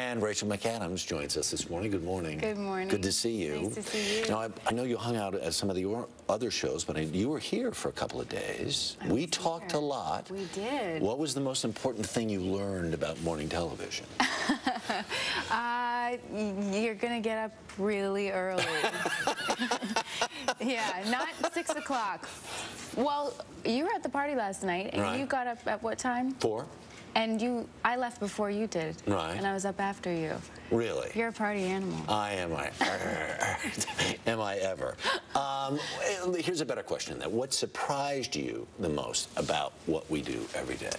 And Rachel McAdams joins us this morning. Good morning. Good morning. Good to see you. Nice to see you. Now, I know you hung out at some of the other shows, but you were here for a couple of days. We talked a lot. We did. What was the most important thing you learned about morning television? You're going to get up really early. Yeah, not 6 o'clock. Well, you were at the party last night, and you got up at what time? 4. And I left before you did. Right. And I was up after you. Really? You're a party animal. Am I ever? Here's a better question then. What surprised you the most about what we do every day?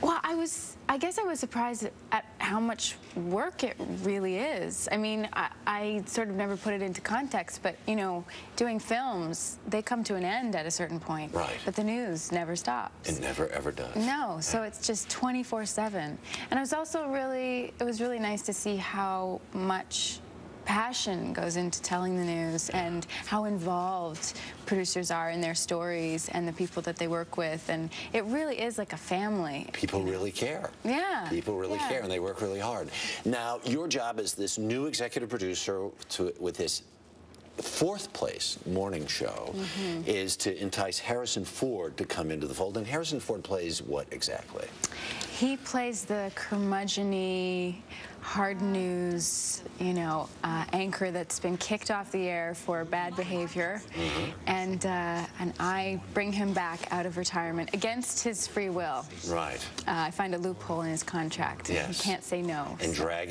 Well, I guess I was surprised at how much work it really is. I mean, I sort of never put it into context, but, you know, doing films, they come to an end at a certain point. Right. But the news never stops. It never, ever does. No, so it's just 24/7. And it was also it was really nice to see how much passion goes into telling the news and how involved producers are in their stories and the people that they work with, and it really is like a family. People really care. Yeah. People really care, and they work really hard. Now, your job as this new executive producer with this 4th place morning show is to entice Harrison Ford to come into the fold. And Harrison Ford plays what exactly? He plays the curmudgeon-y, hard news, you know, anchor that's been kicked off the air for bad behavior, and I bring him back out of retirement against his free will. Right. I find a loophole in his contract. Yes. He can't say no. And drag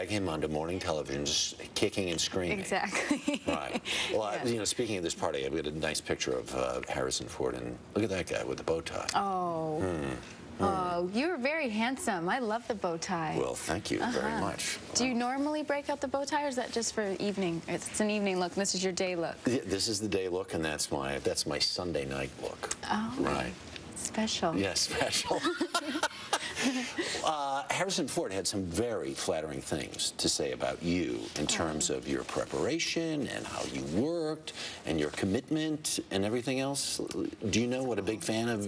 him onto morning television, just kicking and screaming. Exactly. Right. Well, you know, speaking of this party, I've got a nice picture of Harrison Ford, and look at that guy with the bow tie. Oh. Oh, you're very handsome. I love the bow tie. Well, thank you very much. Do you normally break out the bow tie, or is that just for evening? It's an evening look. This is your day look. Yeah, this is the day look, and that's my Sunday night look. Oh. Right. Special. Yes, special. Harrison Ford had some very flattering things to say about you in terms of your preparation and how you worked and your commitment and everything else. Do you know what a big fan of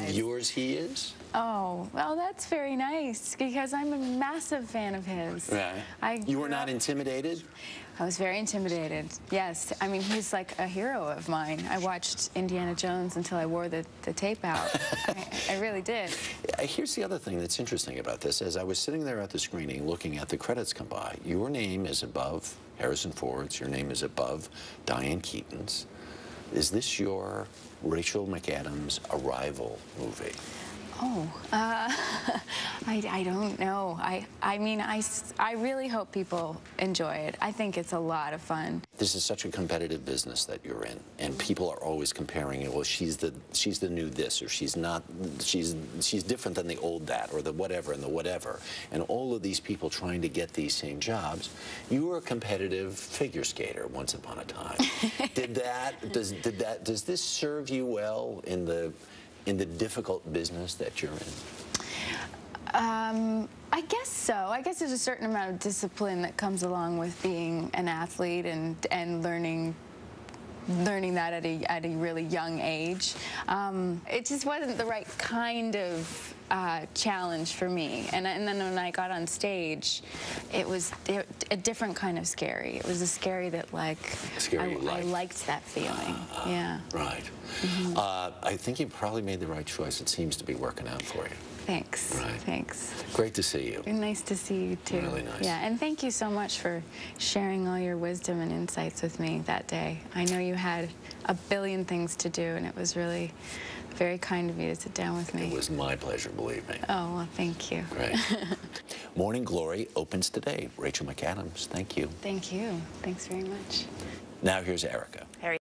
yours he is? Oh, well, that's very nice, because I'm a massive fan of his. Right. You were not intimidated? I was very intimidated, yes. I mean, he's like a hero of mine. I watched Indiana Jones until I wore the tape out. I really did. Here's the other thing that's interesting about this. As I was sitting there at the screening looking at the credits come by, your name is above Harrison Ford's, your name is above Diane Keaton's. Is this your Rachel McAdams Arrival movie? Oh, I don't know. I mean, I really hope people enjoy it. I think it's a lot of fun. This is such a competitive business that you're in, and people are always comparing it. Well, she's the new this, or she's not. She's different than the old that, or the whatever and the whatever. And all of these people trying to get these same jobs. You were a competitive figure skater once upon a time. Does this serve you well in the difficult business that you're in? I guess so. I guess there's a certain amount of discipline that comes along with being an athlete and learning that at a really young age. It just wasn't the right kind of challenge for me. And then when I got on stage, it was a different kind of scary. It was a scary that, like, I liked that feeling. Yeah. Right. I think you probably made the right choice. It seems to be working out for you. Thanks. Right. Thanks. Great to see you. Nice to see you, too. Really nice. Yeah, and thank you so much for sharing all your wisdom and insights with me that day. I know you had a billion things to do, and it was really very kind of you to sit down with me. It was my pleasure, believe me. Oh, well, thank you. Great. Morning Glory opens today. Rachel McAdams, thank you. Thank you. Thanks very much. Now here's Erica.